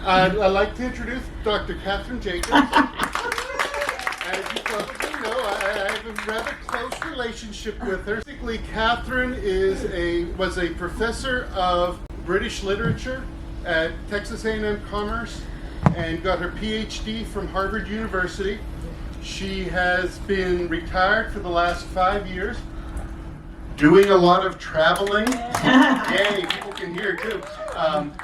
I'd like to introduce Dr. Kathryn Jacobs. As you probably know, I have a rather close relationship with her. Basically, Kathryn was a professor of British literature at Texas A&M Commerce and got her PhD from Harvard University. She has been retired for the last 5 years, doing a lot of traveling. Yay, people can hear too.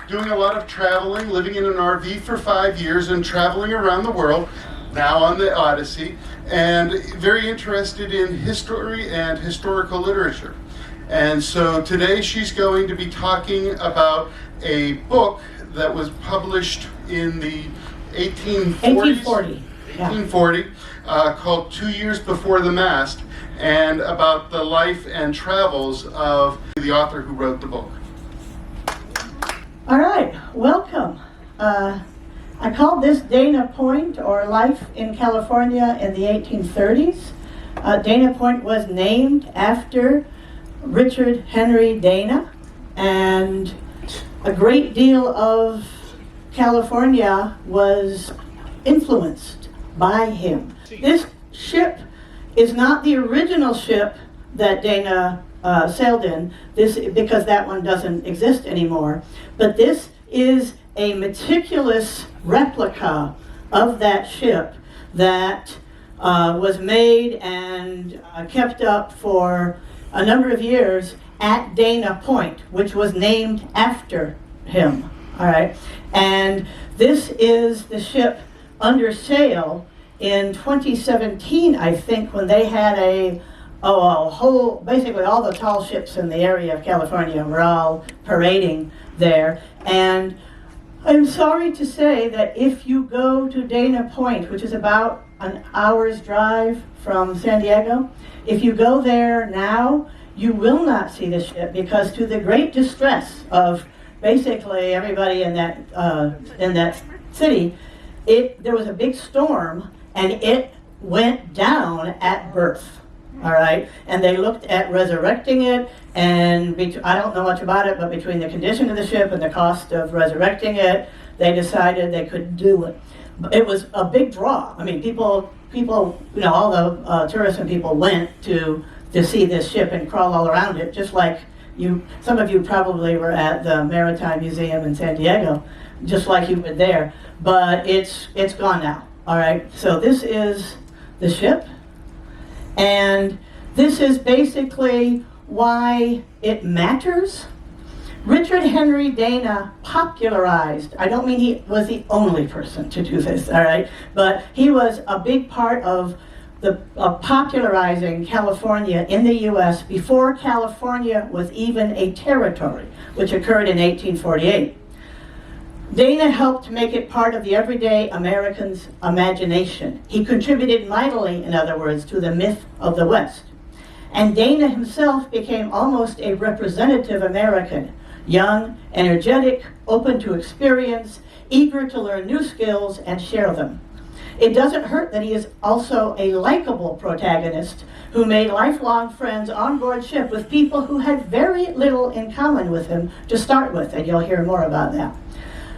Doing a lot of traveling, living in an RV for 5 years and traveling around the world, now on the Odyssey, and very interested in history and historical literature. And so today she's going to be talking about a book that was published in the 1840, called 2 Years Before The Mast, and about the life and travels of the author who wrote the book. All right, welcome. I called this Dana Point, or Life in California in the 1830s. Dana Point was named after Richard Henry Dana, and a great deal of California was influenced by him. This ship is not the original ship that Dana sailed in, because that one doesn't exist anymore, but this is a meticulous replica of that ship that was made and kept up for a number of years at Dana Point, which was named after him. All right, and this is the ship under sail in 2017, I think, when they had a whole, basically all the tall ships in the area of California were all parading there. And I'm sorry to say that if you go to Dana Point, which is about an hour's drive from San Diego, if you go there now, you will not see the ship, because to the great distress of basically everybody in that city, there was a big storm and it went down at berth. All right, and they looked at resurrecting it, and I don't know much about it, but between the condition of the ship and the cost of resurrecting it, they decided they could do it. It was a big draw. I mean, people, all the tourists and people went to see this ship and crawl all around it, just like some of you probably were at the Maritime Museum in San Diego, just like you were there. But it's gone now. All right, so this is the ship. And this is basically why it matters. Richard Henry Dana popularized, I don't mean he was the only person to do this, all right, but he was a big part of popularizing California in the U.S. before California was even a territory, which occurred in 1848. Dana helped make it part of the everyday American's imagination. He contributed mightily, in other words, to the myth of the West. And Dana himself became almost a representative American, young, energetic, open to experience, eager to learn new skills and share them. It doesn't hurt that he is also a likable protagonist who made lifelong friends on board ship with people who had very little in common with him to start with, and you'll hear more about that.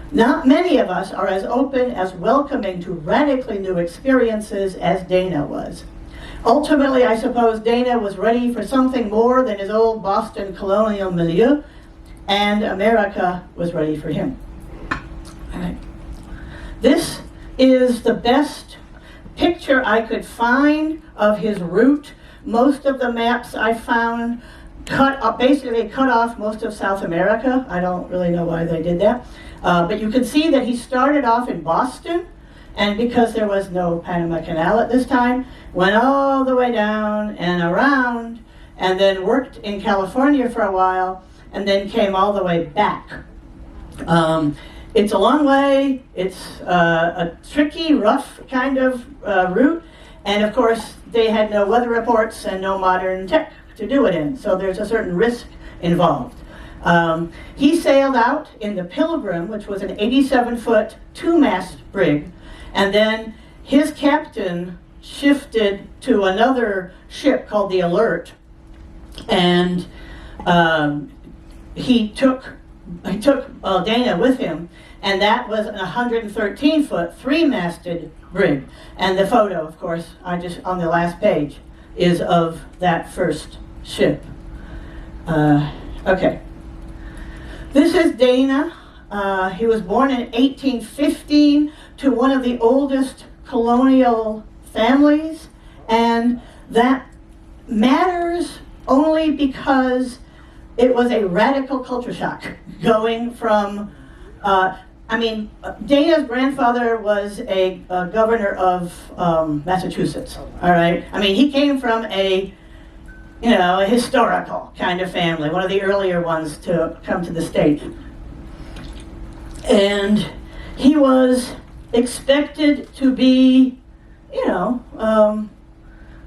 Not many of us are as open, as welcoming to radically new experiences as Dana was. Ultimately, I suppose Dana was ready for something more than his old Boston colonial milieu, and America was ready for him. All right. This is the best picture I could find of his route. Most of the maps I found basically cut off most of South America. I don't really know why they did that. But you can see that he started off in Boston, and because there was no Panama Canal at this time, went all the way down and around, and then worked in California for a while, and then came all the way back. It's a long way, it's a tricky, rough kind of route, and of course they had no weather reports and no modern tech to do it in, so there's a certain risk involved. He sailed out in the Pilgrim, which was an 87-foot, two-mast brig, and then his captain shifted to another ship called the Alert, and he took he took Dana with him, and that was a 113-foot, three-masted brig. And the photo, of course, on the last page, is of that first ship. Okay. This is Dana. He was born in 1815 to one of the oldest colonial families, and that matters only because it was a radical culture shock going from, Dana's grandfather was a governor of Massachusetts, all right? I mean, he came from a historical kind of family, one of the earlier ones to come to the state. And he was expected to be,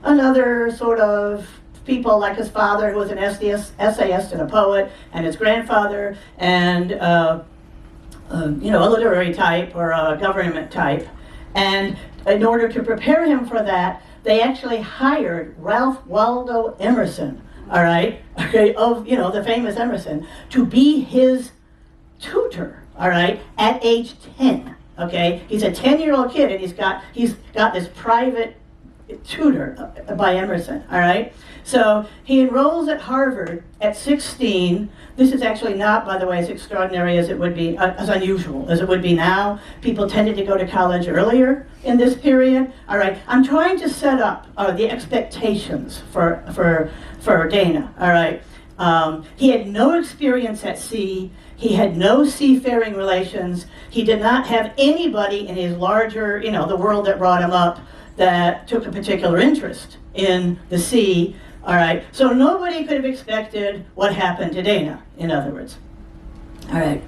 another sort of people like his father, who was an essayist and a poet, and his grandfather, and a literary type or a government type. And in order to prepare him for that, they actually hired Ralph Waldo Emerson, all right, okay, of the famous Emerson, to be his tutor, all right, at age 10. Okay, he's a 10-year-old kid, and he's got this private tutor by Emerson, all right? So he enrolls at Harvard at 16. This is actually not, by the way, as extraordinary as it would be, as unusual as it would be now. People tended to go to college earlier in this period. All right, I'm trying to set up the expectations for Dana, all right? He had no experience at sea. He had no seafaring relations. He did not have anybody in his larger, the world that brought him up, that took a particular interest in the sea, all right? So nobody could have expected what happened to Dana, in other words. All right.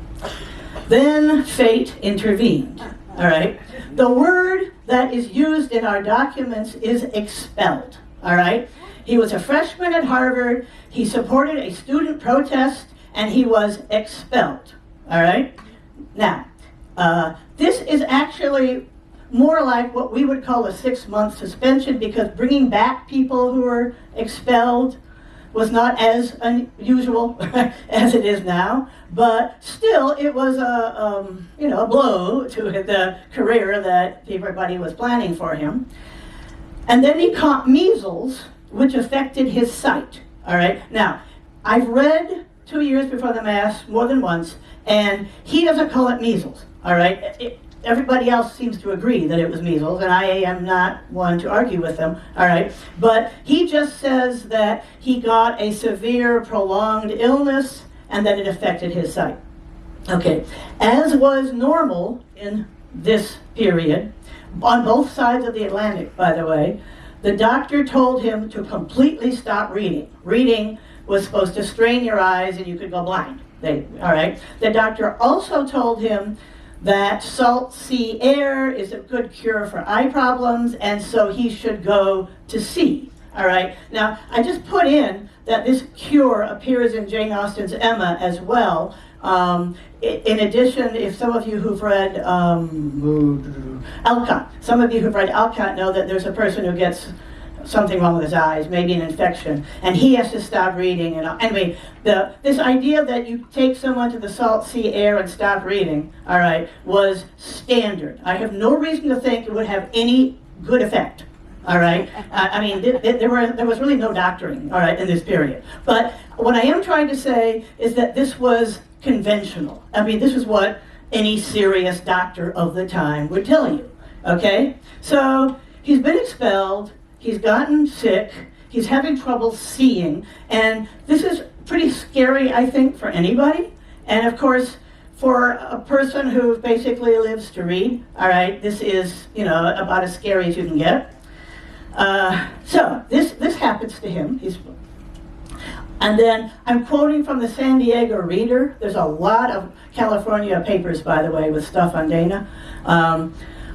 Then fate intervened, all right? The word that is used in our documents is expelled, all right? He was a freshman at Harvard. He supported a student protest, and he was expelled, all right? Now, this is actually more like what we would call a 6-month suspension, because bringing back people who were expelled was not as unusual as it is now. But still, it was a blow to the career that everybody was planning for him. And then he caught measles, which affected his sight. All right. Now, I've read 2 Years Before the Mast more than once, and he doesn't call it measles. All right. Everybody else seems to agree that it was measles, and I am not one to argue with them, all right? But he just says that he got a severe, prolonged illness and that it affected his sight. Okay, as was normal in this period, on both sides of the Atlantic, by the way, the doctor told him to completely stop reading. Reading was supposed to strain your eyes and you could go blind, all right? The doctor also told him that salt sea air is a good cure for eye problems, and so he should go to sea, all right? Now, I just put in that this cure appears in Jane Austen's Emma as well. In addition, if some of you who've read Alcott, know that there's a person who gets something wrong with his eyes, maybe an infection, and he has to stop reading. And anyway, this idea that you take someone to the salt sea air and stop reading, all right, was standard. I have no reason to think it would have any good effect. All right, there was really no doctoring, all right, in this period. But what I am trying to say is that this was conventional. I mean, this is what any serious doctor of the time would tell you. Okay, so he's been expelled. He's gotten sick, he's having trouble seeing, and this is pretty scary, I think, for anybody. And of course, for a person who basically lives to read, all right, this is, about as scary as you can get. So this happens to him. And then I'm quoting from the San Diego Reader. There's a lot of California papers, by the way, with stuff on Dana.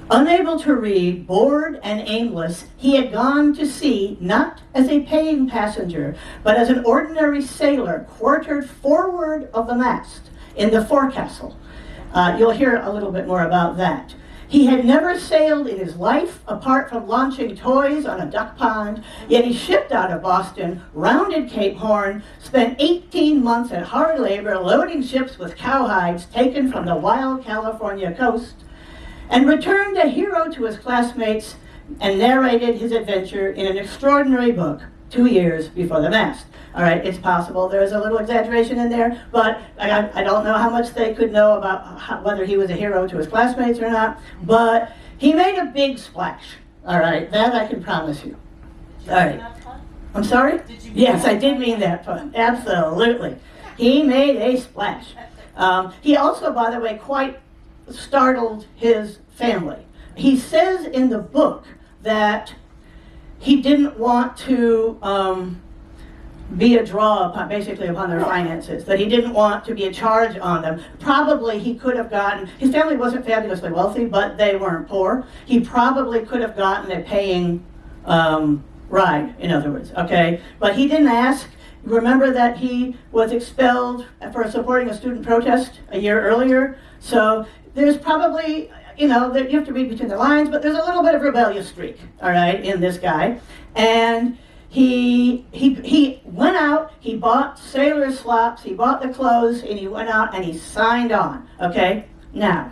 Unable to read, bored and aimless, he had gone to sea not as a paying passenger, but as an ordinary sailor quartered forward of the mast in the forecastle. You'll hear a little bit more about that. He had never sailed in his life apart from launching toys on a duck pond, yet he shipped out of Boston, rounded Cape Horn, spent 18 months at hard labor loading ships with cowhides taken from the wild California coast, and returned a hero to his classmates and narrated his adventure in an extraordinary book, 2 Years Before the Mast. All right, it's possible there's a little exaggeration in there, but I don't know how much they could know about whether he was a hero to his classmates or not, but he made a big splash. All right, that I can promise you. All right. I'm sorry? Yes, I did mean that fun. Absolutely. He made a splash. He also, by the way, quite startled his family. He says in the book that he didn't want to be a draw upon, basically upon their finances, that he didn't want to be a charge on them. Probably he could have gotten, his family wasn't fabulously wealthy, but they weren't poor. He probably could have gotten a paying ride, in other words, okay? But he didn't ask. Remember that he was expelled for supporting a student protest a year earlier, so there's probably, you know, you have to read between the lines, but there's a little bit of rebellious streak, all right, in this guy. And he went out, he bought sailor slops, he bought the clothes, and he went out and he signed on, okay? Now,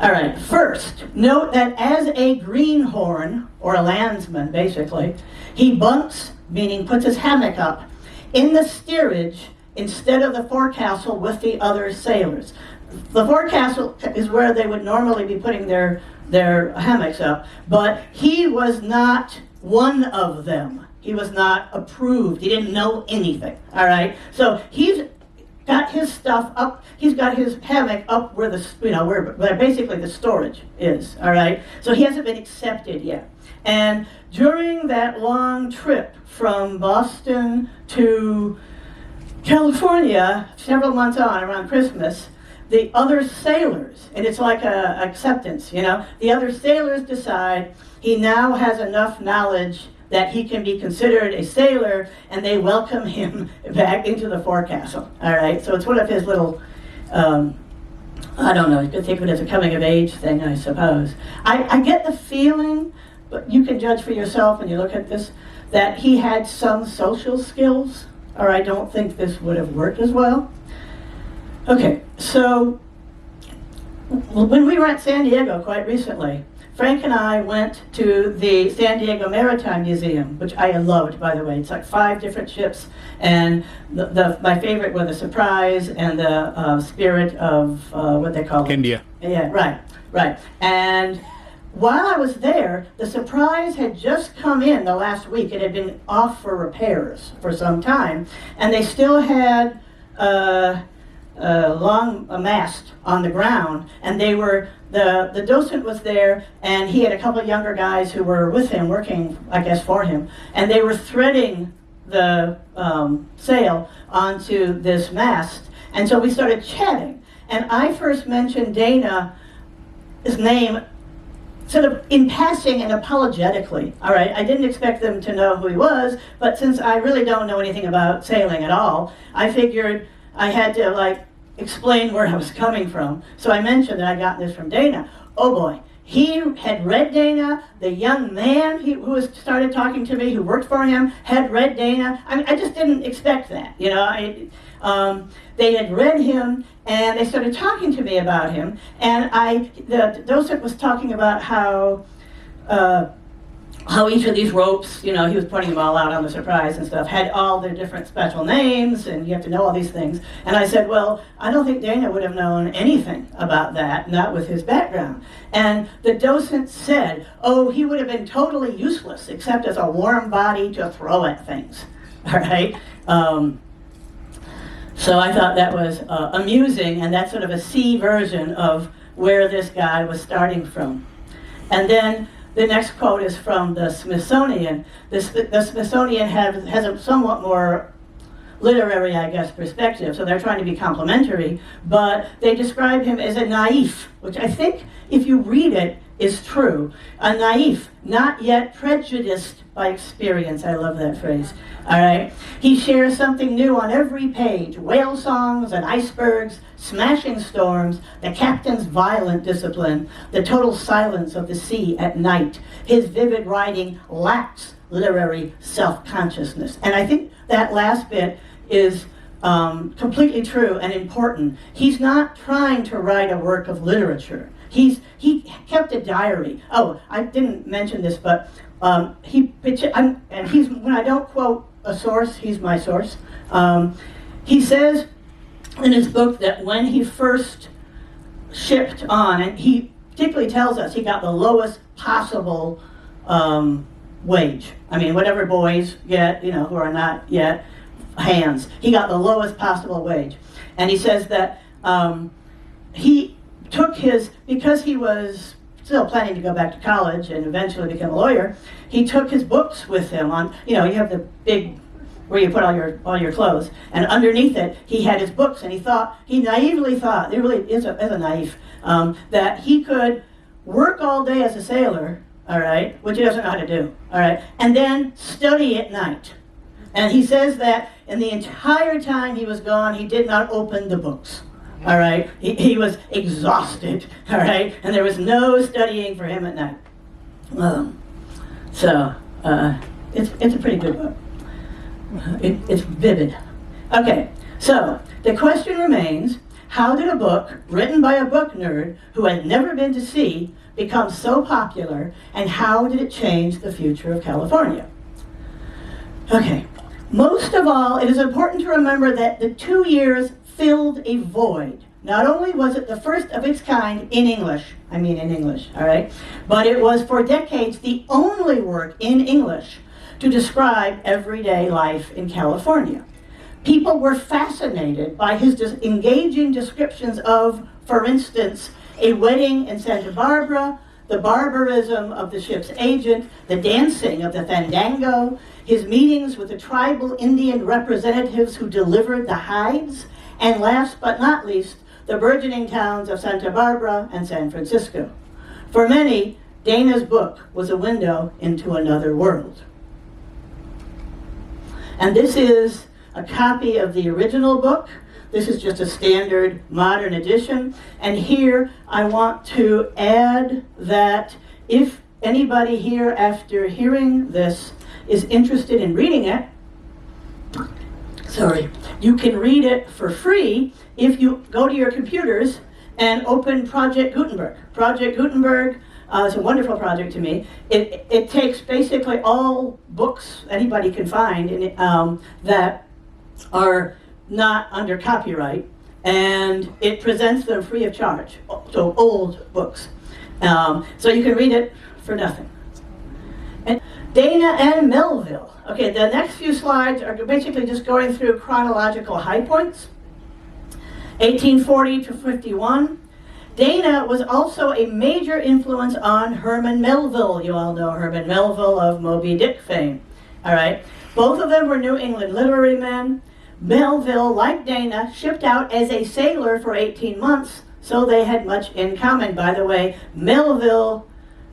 all right, first, note that as a greenhorn, or a landsman, basically, he bunks, meaning puts his hammock up, in the steerage instead of the forecastle with the other sailors. The forecastle is where they would normally be putting their hammocks up, but he was not one of them. He was not approved. He didn't know anything, all right? So he's got his stuff up, he's got his hammock up where the, you know, where basically the storage is, all right? So he hasn't been accepted yet. And during that long trip from Boston to California, several months on, around Christmas, the other sailors, and it's like a acceptance, you know, the other sailors decide he now has enough knowledge that he can be considered a sailor, and they welcome him back into the forecastle, all right? So it's one of his little, I don't know, you could think of it as a coming-of-age thing, I suppose. I get the feeling, but you can judge for yourself when you look at this, that he had some social skills, or I don't think this would have worked as well. Okay, so when we were at San Diego quite recently, Frank and I went to the San Diego Maritime Museum, which I loved, by the way. It's like 5 different ships, and my favorite were the Surprise and the Spirit of, what they call it? India. Yeah, right. And while I was there, the Surprise had just come in the last week. It had been off for repairs for some time, and they still had a mast on the ground, and they were, the docent was there, and he had a couple of younger guys who were with him, working, I guess, for him, and they were threading the sail onto this mast, and so we started chatting, and I first mentioned Dana's name sort of in passing and apologetically, all right? I didn't expect them to know who he was, but since I really don't know anything about sailing at all, I figured I had to, like, explain where I was coming from. So I mentioned that I got this from Dana. Oh boy, he had read Dana. The young man who started talking to me, who worked for him, had read Dana. I mean, I just didn't expect that, you know. They had read him, and they started talking to me about him. And the docent was talking about how each of these ropes, you know, he was pointing them all out on the Surprise and stuff, had all their different special names, and you have to know all these things. And I said, well, I don't think Dana would have known anything about that, not with his background. And the docent said, oh, he would have been totally useless, except as a warm body to throw at things, all right? So I thought that was amusing, and that's sort of a C version of where this guy was starting from. And then the next quote is from the Smithsonian. The Smithsonian has a somewhat more literary, I guess, perspective, so they're trying to be complimentary, but they describe him as a naif, which I think, if you read it, is true. A naif, not yet prejudiced by experience. I love that phrase. All right. He shares something new on every page. Whale songs and icebergs, smashing storms, the captain's violent discipline, the total silence of the sea at night. His vivid writing lacks literary self-consciousness. And I think that last bit is completely true and important. He's not trying to write a work of literature. He kept a diary. Oh, I didn't mention this, but when I don't quote a source, he's my source. He says in his book that when he first shipped on, and he particularly tells us he got the lowest possible wage. I mean, whatever boys get, who are not yet hands. He got the lowest possible wage. And he says that he took because he was still planning to go back to college and eventually become a lawyer, he took his books with him on, you have the big, where you put all your clothes, and underneath it, he had his books, and he naively thought, it really is a naif, that he could work all day as a sailor, all right, which he doesn't know how to do, all right, and then study at night. And he says that in the entire time he was gone, he did not open the books. All right, he was exhausted. All right, and there was no studying for him at night. It's a pretty good book. It's vivid. Okay, so the question remains: how did a book written by a book nerd who had never been to sea become so popular, and how did it change the future of California? Okay, most of all, it is important to remember that the 2 years filled a void. Not only was it the first of its kind in English, all right, but it was for decades the only work in English to describe everyday life in California. People were fascinated by his engaging descriptions of, for instance, a wedding in Santa Barbara, the barbarism of the ship's agent, the dancing of the fandango, his meetings with the tribal Indian representatives who delivered the hides, and last but not least, the burgeoning towns of Santa Barbara and San Francisco. For many, Dana's book was a window into another world. And this is a copy of the original book. This is just a standard modern edition. And here I want to add that if anybody here after hearing this is interested in reading it, you can read it for free if you go to your computers and open Project Gutenberg. Project Gutenberg is a wonderful project to me. It takes basically all books anybody can find that are not under copyright, and it presents them free of charge, so old books. So you can read it for nothing. And Dana and Melville. Okay, the next few slides are basically just going through chronological high points. 1840 to 51. Dana was also a major influence on Herman Melville. You all know Herman Melville of Moby Dick fame. All right, both of them were New England literary men. Melville, like Dana, shipped out as a sailor for 18 months, so they had much in common. By the way, Melville,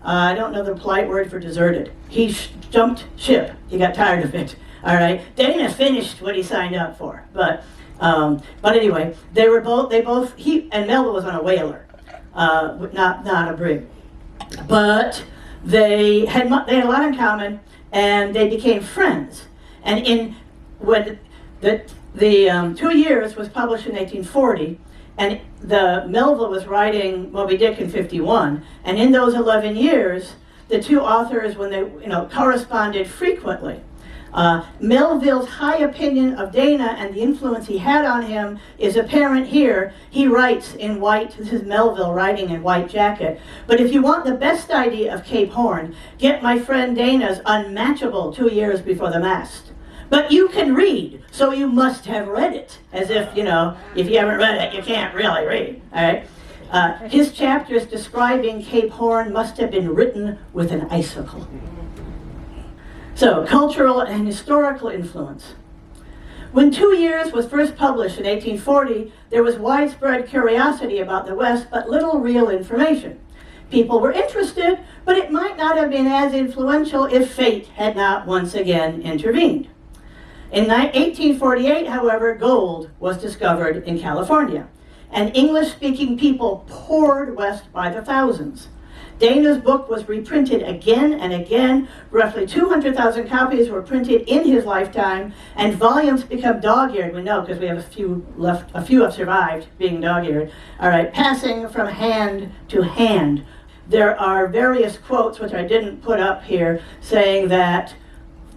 I don't know the polite word for deserted. He jumped ship. He got tired of it. All right. Dana finished what he signed up for, but anyway, he and Melville was on a whaler, not a brig, but they had a lot in common, and they became friends. And when the 2 years was published in 1840. And the Melville was writing Moby Dick in 51, and in those 11 years, the two authors, when they corresponded frequently. Melville's high opinion of Dana and the influence he had on him is apparent here. He writes in white. This is Melville writing in white jacket. But if you want the best idea of Cape Horn, get my friend Dana's unmatchable 2 Years Before the Mast. But you can read, so you must have read it. As if, if you haven't read it, you can't really read, all right? His chapters describing Cape Horn must have been written with an icicle. So, cultural and historical influence. When 2 Years was first published in 1840, there was widespread curiosity about the West, but little real information. People were interested, but it might not have been as influential if fate had not once again intervened. In 1848, however, gold was discovered in California, and English-speaking people poured west by the thousands. Dana's book was reprinted again and again. Roughly 200,000 copies were printed in his lifetime, and volumes become dog-eared. We know because we have a few left. A few have survived being dog-eared. All right, passing from hand to hand. There are various quotes, which I didn't put up here, saying that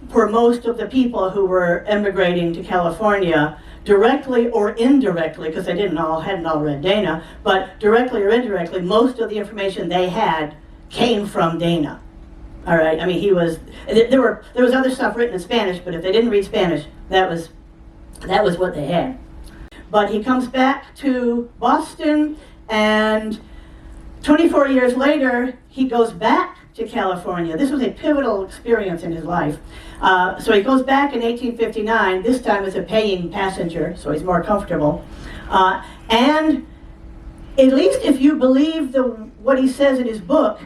for most of the people who were emigrating to California, directly or indirectly, because they hadn't all read Dana, but directly or indirectly, most of the information they had came from Dana. All right, I mean, there was other stuff written in Spanish, but if they didn't read Spanish, that was what they had. But he comes back to Boston, and 24 years later, he goes back to California. This was a pivotal experience in his life. So he goes back in 1859, this time as a paying passenger, so he's more comfortable. And at least if you believe what he says in his book,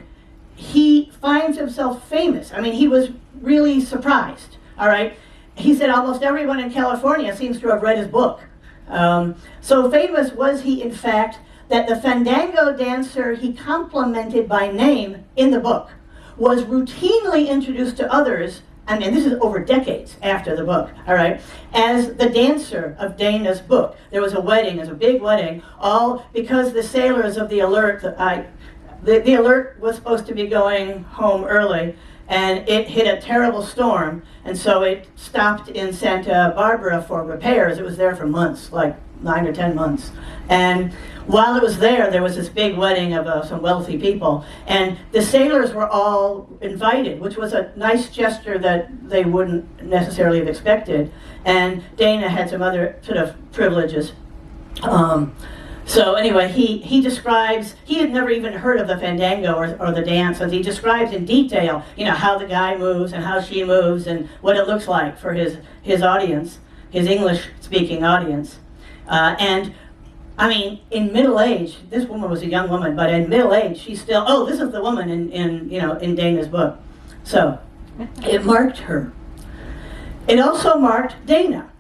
he finds himself famous. I mean, he was really surprised, all right? He said almost everyone in California seems to have read his book. So famous was he, in fact, that the fandango dancer he complimented by name in the book was routinely introduced to others, and this is over decades after the book, all right, as the dancer of Dana's book. There was a wedding, there was a big wedding, all because the sailors of the Alert, the Alert was supposed to be going home early, and it hit a terrible storm, and so it stopped in Santa Barbara for repairs. It was there for months, like 9 or 10 months. And while it was there was this big wedding of some wealthy people, and the sailors were all invited, which was a nice gesture that they wouldn't necessarily have expected. And Dana had some other sort of privileges. So anyway, he describes, he had never even heard of the fandango or the dance, and he describes in detail, how the guy moves and how she moves and what it looks like for his audience, his English-speaking audience. And I mean, in middle age, this woman was a young woman, but in middle age, she's still, this is the woman in Dana's book. So it marked her. It also marked Dana.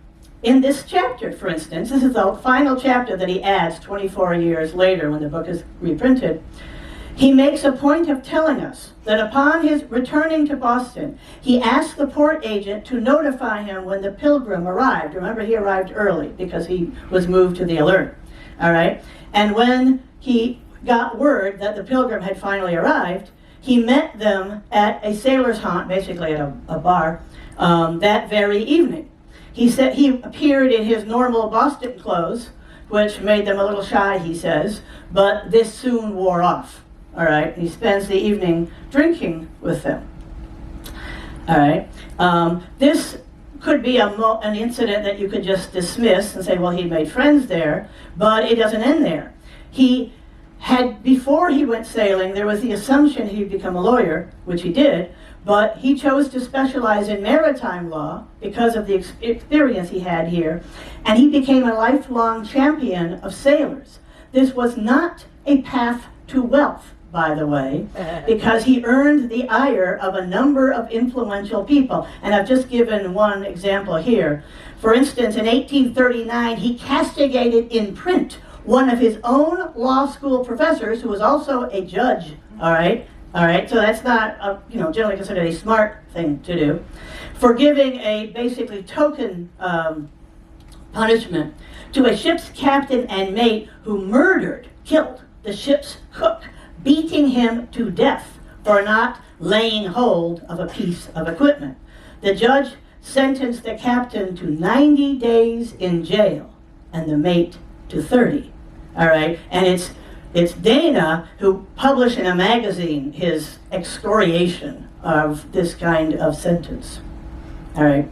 In this chapter, for instance, this is the final chapter that he adds 24 years later when the book is reprinted. He makes a point of telling us that upon his returning to Boston, he asked the port agent to notify him when the Pilgrim arrived. Remember, he arrived early because he was moved to the Alert. All right? And when he got word that the Pilgrim had finally arrived, he met them at a sailor's haunt, basically at a bar, that very evening. He said he appeared in his normal Boston clothes, which made them a little shy, he says, but this soon wore off. All right, he spends the evening drinking with them. All right, this could be an incident that you could just dismiss and say, well, he made friends there, but it doesn't end there. He had, before he went sailing, there was the assumption he'd become a lawyer, which he did, but he chose to specialize in maritime law because of the experience he had here, and he became a lifelong champion of sailors. This was not a path to wealth, by the way, because he earned the ire of a number of influential people. And I've just given one example here. For instance, in 1839, he castigated in print one of his own law school professors, who was also a judge, all right? So that's not, generally considered a smart thing to do, for giving a basically token punishment to a ship's captain and mate who killed the ship's cook, beating him to death for not laying hold of a piece of equipment. The judge sentenced the captain to 90 days in jail and the mate to 30. All right, and it's Dana who published in a magazine his excoriation of this kind of sentence. All right.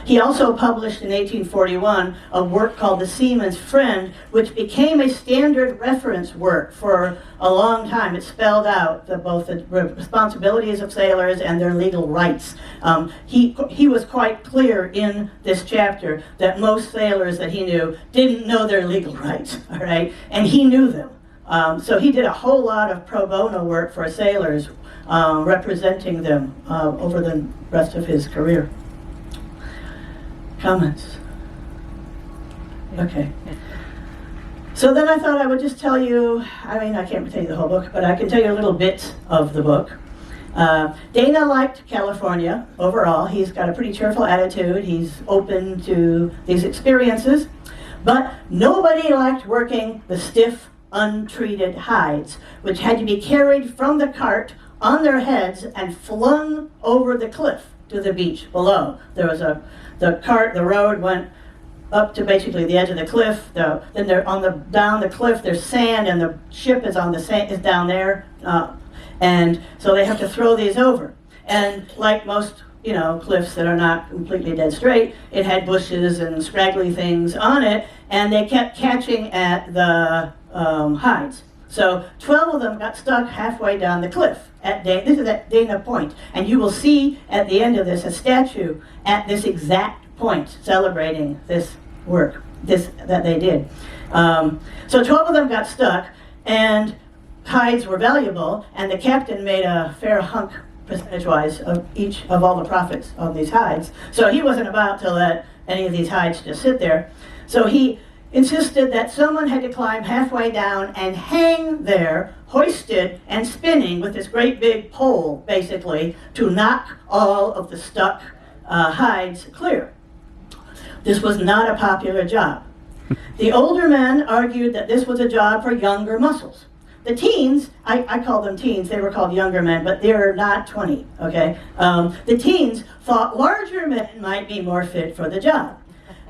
He also published in 1841 a work called The Seaman's Friend, which became a standard reference work for a long time. It spelled out both the responsibilities of sailors and their legal rights. He was quite clear in this chapter that most sailors that he knew didn't know their legal rights, all right? And he knew them. So he did a whole lot of pro bono work for sailors, representing them over the rest of his career. Comments? Okay. So then I thought I would just tell you, I mean, I can't tell you the whole book, but I can tell you a little bit of the book. Dana liked California overall. He's got a pretty cheerful attitude. He's open to these experiences. But nobody liked working the stiff, untreated hides, which had to be carried from the cart on their heads and flung over the cliff to the beach below. There was the road went up to basically the edge of the cliff. Then they're down the cliff. There's sand, and the ship is on the sand, is down there, and so they have to throw these over. And like most, cliffs that are not completely dead straight, it had bushes and scraggly things on it, and they kept catching at the hides. So 12 of them got stuck halfway down the cliff. This is at Dana Point, and you will see at the end of this a statue at this exact point celebrating this work that they did. So 12 of them got stuck, and hides were valuable, and the captain made a fair hunk percentage-wise of each of all the profits of these hides. So he wasn't about to let any of these hides just sit there. So he insisted that someone had to climb halfway down and hang there, hoisted and spinning with this great big pole, basically, to knock all of the stuck hides clear. This was not a popular job. The older men argued that this was a job for younger muscles. The teens, I call them teens, they were called younger men, but they're not 20, okay? The teens thought larger men might be more fit for the job.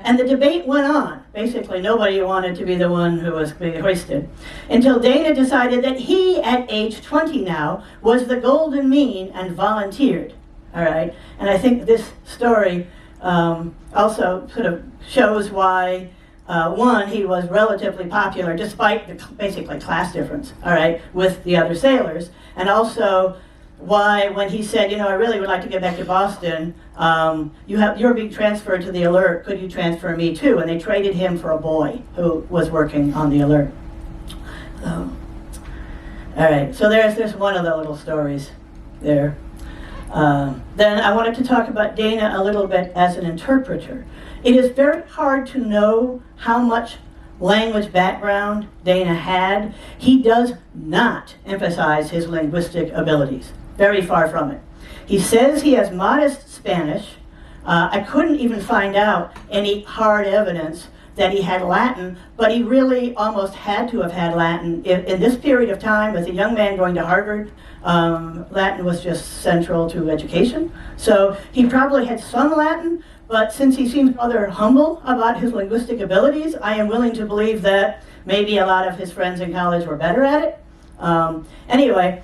And the debate went on. Basically, nobody wanted to be the one who was being hoisted. Until Dana decided that he, at age 20 now, was the golden mean and volunteered. All right? And I think this story also sort of shows why, one, he was relatively popular, despite the basically class difference, all right, with the other sailors. And also why, when he said, I really would like to get back to Boston, you're being transferred to the Alert, could you transfer me too? And they traded him for a boy who was working on the Alert. All right, so there's one of the little stories there. Then I wanted to talk about Dana a little bit as an interpreter. It is very hard to know how much language background Dana had. He does not emphasize his linguistic abilities. Very far from it. He says he has modest Spanish. I couldn't even find out any hard evidence that he had Latin, but he really almost had to have had Latin. In this period of time, as a young man going to Harvard, Latin was just central to education. So he probably had some Latin, but since he seems rather humble about his linguistic abilities, I am willing to believe that maybe a lot of his friends in college were better at it. Anyway,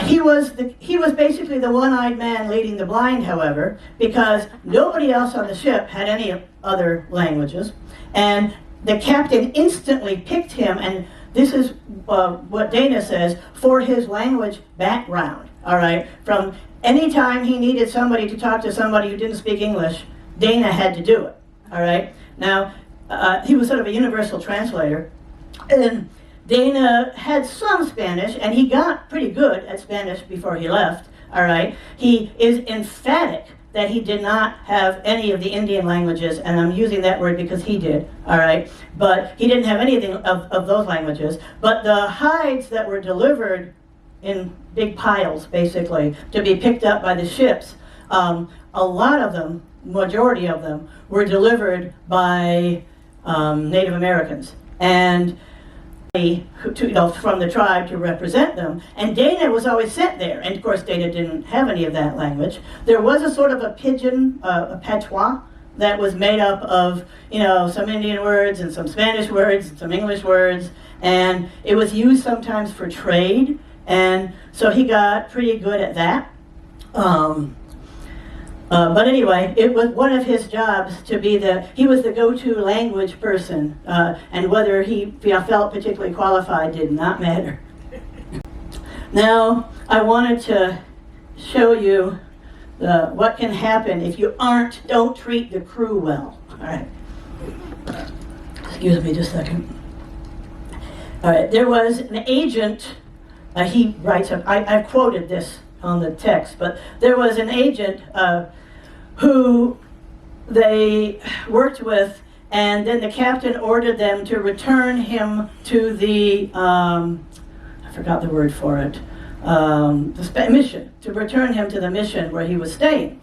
he was basically the one-eyed man leading the blind, however, because nobody else on the ship had any other languages, and the captain instantly picked him, and this is what Dana says, for his language background, all right? From any time he needed somebody to talk to somebody who didn't speak English, Dana had to do it, all right? Now, he was sort of a universal translator, and Dana had some Spanish, and he got pretty good at Spanish before he left, all right? He is emphatic that he did not have any of the Indian languages, and I'm using that word because he did, all right? But he didn't have anything of those languages. But the hides that were delivered in big piles, basically, to be picked up by the ships, a lot of them, majority of them, were delivered by Native Americans. And from the tribe to represent them, and Dana was always sent there, and of course Dana didn't have any of that language. There was a sort of a pidgin, a patois, that was made up of, some Indian words and some Spanish words and some English words, and it was used sometimes for trade, and so he got pretty good at that. But anyway, it was one of his jobs to be he was the go-to language person, and whether he felt particularly qualified did not matter. Now, I wanted to show you what can happen if you don't treat the crew well. All right. Excuse me just a second. All right, there was an agent, he writes, I've quoted this on the text, but there was an agent who they worked with, and then the captain ordered them to return him to the, I forgot the word for it, mission, to return him to the mission where he was staying.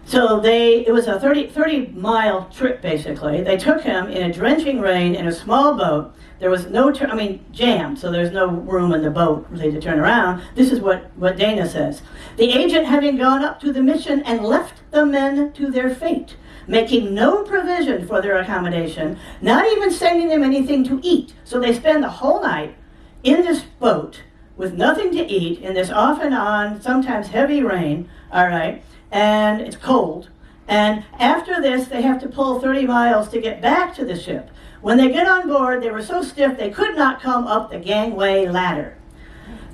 So it was a 30-mile trip, basically. They took him in a drenching rain in a small boat. There was no, jammed, so there's no room in the boat really to turn around. This is what Dana says. The agent having gone up to the mission and left the men to their fate, making no provision for their accommodation, not even sending them anything to eat. So they spend the whole night in this boat with nothing to eat in this off and on, sometimes heavy rain, all right, and it's cold. And after this, they have to pull 30 miles to get back to the ship. When they get on board, they were so stiff they could not come up the gangway ladder.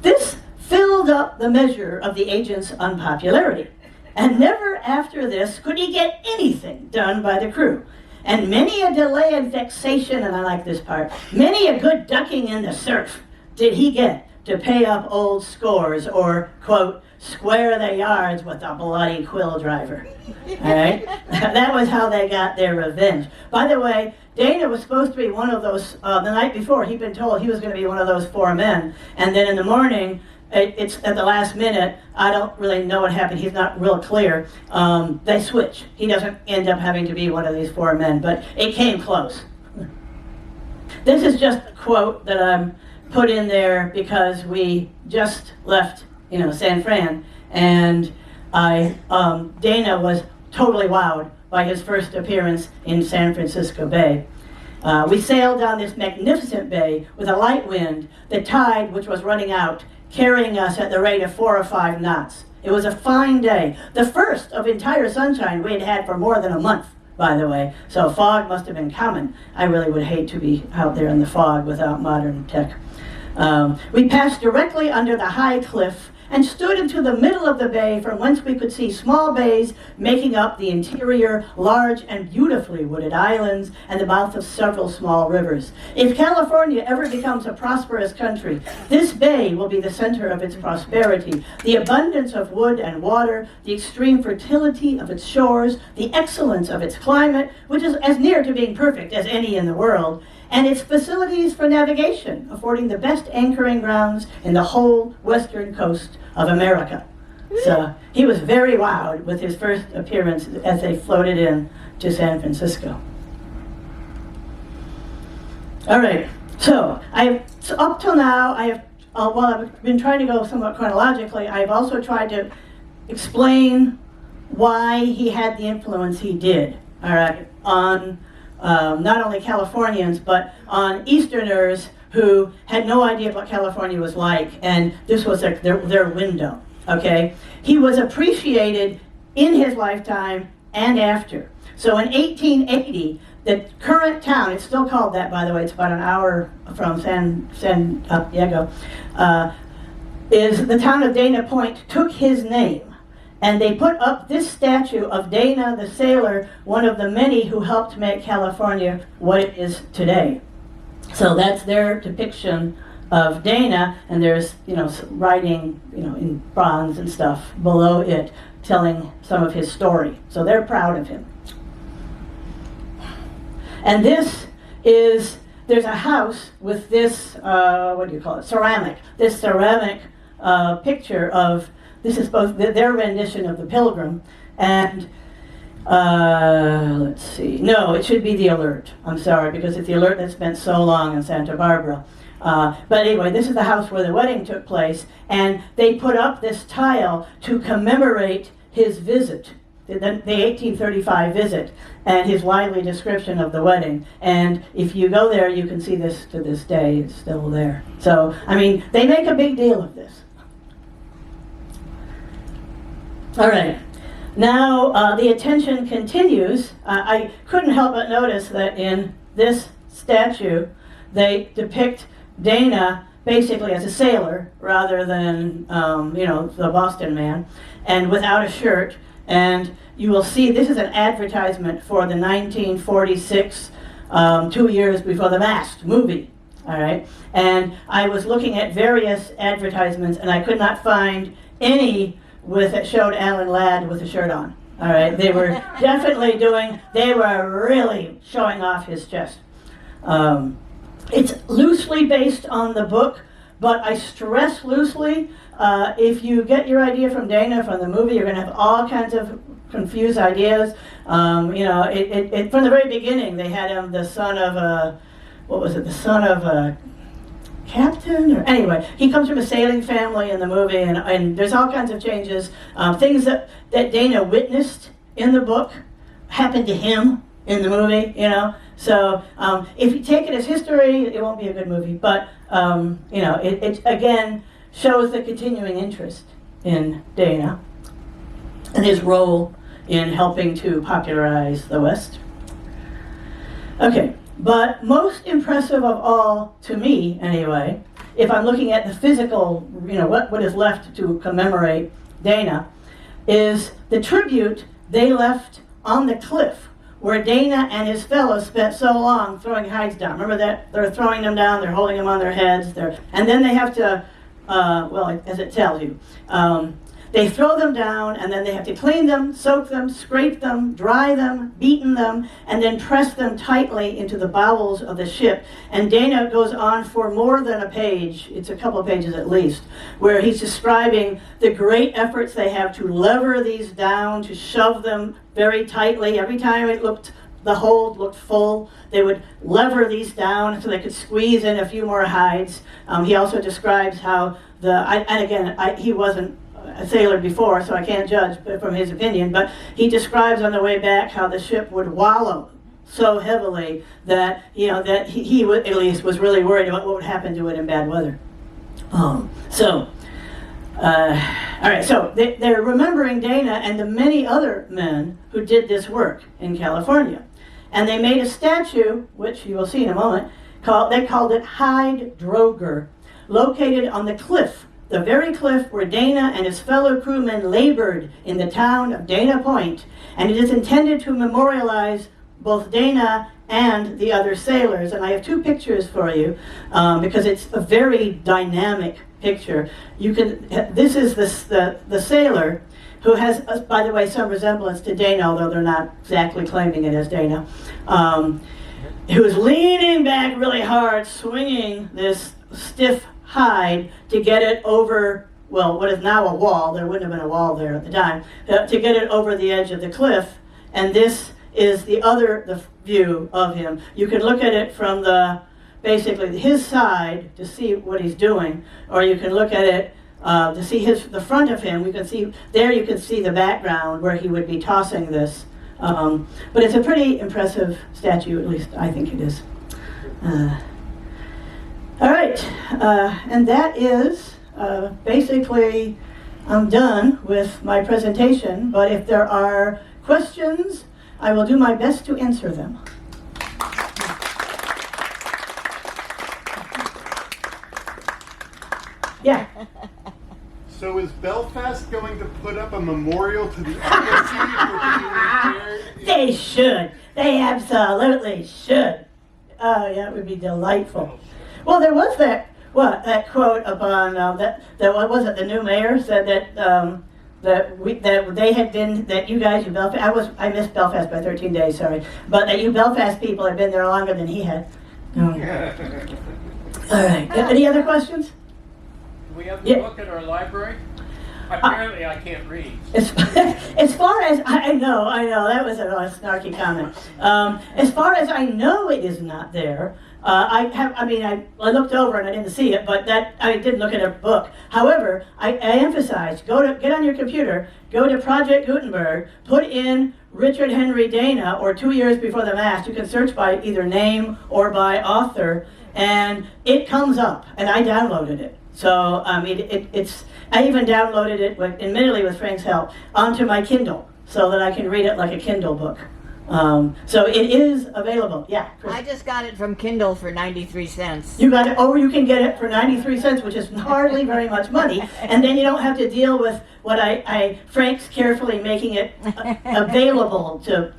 This filled up the measure of the agent's unpopularity, and never after this could he get anything done by the crew. And many a delay and vexation, and I like this part, many a good ducking in the surf did he get to pay up old scores or, quote, square the yards with a bloody quill driver. All right? That was how they got their revenge. By the way, Dana was supposed to be one of those, the night before, he'd been told he was going to be one of those 4 men. And then in the morning, it's at the last minute, I don't really know what happened, he's not real clear. They switch. He doesn't end up having to be one of these 4 men, but it came close. This is just a quote that I'm put in there because we just left, San Fran, and Dana was totally wowed by his first appearance in San Francisco Bay. We sailed down this magnificent bay with a light wind, the tide, which was running out, carrying us at the rate of 4 or 5 knots. It was a fine day, the first of entire sunshine we had had for more than a month, by the way, so fog must have been common. I really would hate to be out there in the fog without modern tech. We passed directly under the high cliff and stood into the middle of the bay from whence we could see small bays making up the interior, large and beautifully wooded islands and the mouth of several small rivers. If California ever becomes a prosperous country, this bay will be the center of its prosperity. The abundance of wood and water, the extreme fertility of its shores, the excellence of its climate, which is as near to being perfect as any in the world, and its facilities for navigation, affording the best anchoring grounds in the whole western coast of America. So he was very wowed with his first appearance as they floated in to San Francisco. All right, so up till now, while I've been trying to go somewhat chronologically, I've also tried to explain why he had the influence he did, all right, on not only Californians, but on Easterners who had no idea what California was like, and this was their window, okay? He was appreciated in his lifetime and after. So in 1880, the current town, it's still called that, by the way, it's about an hour from San Diego, is the town of Dana Point took his name. And they put up this statue of Dana the sailor, one of the many who helped make California what it is today. So that's their depiction of Dana, and there's, writing, in bronze and stuff below it, telling some of his story. So they're proud of him. And there's a house with this, ceramic. This ceramic picture of, this is both their rendition of the Pilgrim, and let's see. No, it should be the Alert. I'm sorry, because it's the Alert that spent so long in Santa Barbara. But anyway, this is the house where the wedding took place, and they put up this tile to commemorate his visit, the 1835 visit, and his lively description of the wedding. And if you go there, you can see this to this day. It's still there. So, they make a big deal of this. All right. Now the attention continues. I couldn't help but notice that in this statue, they depict Dana basically as a sailor rather than, the Boston man, and without a shirt. And you will see this is an advertisement for the 1946 2 Years Before the Mast movie. All right, and I was looking at various advertisements, and I could not find any that showed Alan Ladd with a shirt on. All right, they were definitely they were really showing off his chest. It's loosely based on the book, but I stress loosely. If you get your idea from Dana from the movie, you're going to have all kinds of confused ideas. From the very beginning, they had him the son of a, the son of a captain? Or anyway, he comes from a sailing family in the movie, and there's all kinds of changes. Things that Dana witnessed in the book happened to him in the movie, So if you take it as history, it won't be a good movie. But, it again shows the continuing interest in Dana and his role in helping to popularize the West. Okay, but most impressive of all, to me anyway, if I'm looking at the physical, what is left to commemorate Dana, is the tribute they left on the cliff where Dana and his fellows spent so long throwing hides down. Remember that? They're throwing them down, they're holding them on their heads, and then they have to, as it tells you, they throw them down, and then they have to clean them, soak them, scrape them, dry them, beaten them, and then press them tightly into the bowels of the ship. And Dana goes on for more than a page, it's a couple of pages at least, where he's describing the great efforts they have to lever these down, to shove them very tightly. Every time the hold looked full, they would lever these down so they could squeeze in a few more hides. He also describes how he wasn't a sailor before, so I can't judge from his opinion, but he describes on the way back how the ship would wallow so heavily that he at least was really worried about what would happen to it in bad weather. All right, so they're remembering Dana and the many other men who did this work in California. And they made a statue, which you will see in a moment, they called it Hyde Droger, located on the cliff, the very cliff where Dana and his fellow crewmen labored in the town of Dana Point. And it is intended to memorialize both Dana and the other sailors. And I have two pictures for you because it's a very dynamic picture. This is the sailor who has, by the way, some resemblance to Dana, although they're not exactly claiming it as Dana, who's leaning back really hard, swinging this stiff hide to get it over, what is now a wall. There wouldn't have been a wall there at the time, to get it over the edge of the cliff. And this is the view of him. You can look at it from basically his side to see what he's doing, or you can look at it to see the front of him. You can see the background where he would be tossing this. But it's a pretty impressive statue, at least I think it is. All right, and that is basically, I'm done with my presentation, but if there are questions, I will do my best to answer them. Yeah. So is Belfast going to put up a memorial to the Odyssey for being repaired? They should. They absolutely should. Oh, yeah, it would be delightful. Well, there was that quote upon what was it? The new mayor said that you guys in Belfast. I missed Belfast by 13 days, sorry, but that you Belfast people had been there longer than he had. All right. Any other questions? Do we have the book in our library? Apparently, I can't read. As far as I know, that was a snarky comment. As far as I know, it is not there. I looked over and I didn't see it, but I didn't look at a book. However, I emphasize, get on your computer, go to Project Gutenberg, put in Richard Henry Dana or 2 Years Before the Mast. You can search by either name or by author, and it comes up, and I downloaded it. So, I even downloaded it, admittedly with Frank's help, onto my Kindle. so that I can read it like a Kindle book. So it is available. Yeah, Chris. I just got it from Kindle for 93 cents. You got it, or you can get it for 93 cents, which is hardly very much money, and then you don't have to deal with what Frank's carefully making it available to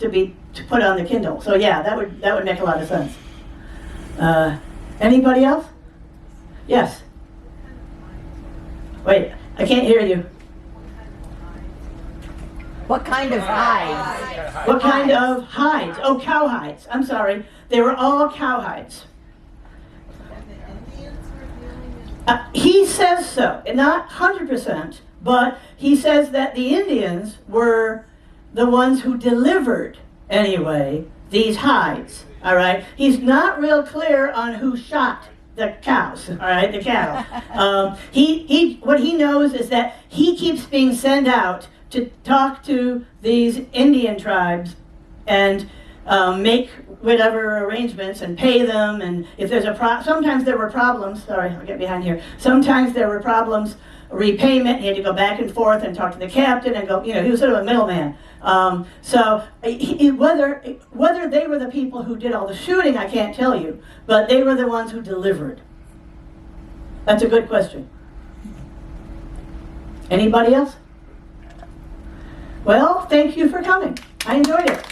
put on the Kindle. So yeah, that would make a lot of sense. Anybody else? Yes. Wait, I can't hear you. What kind of hides? What kind of hides? Oh, cow hides. I'm sorry. They were all cow hides. He says so. Not 100%, but he says that the Indians were the ones who delivered, anyway, these hides. All right? He's not real clear on who shot the cows, all right, the cattle. What he knows is that he keeps being sent out to talk to these Indian tribes and make whatever arrangements and pay them. And if there's sometimes there were problems. Sorry, I'll get behind here. Sometimes there were problems. Repayment. He had to go back and forth and talk to the captain and go. He was sort of a middleman. So whether they were the people who did all the shooting, I can't tell you. But they were the ones who delivered. That's a good question. Anybody else? Well, thank you for coming. I enjoyed it.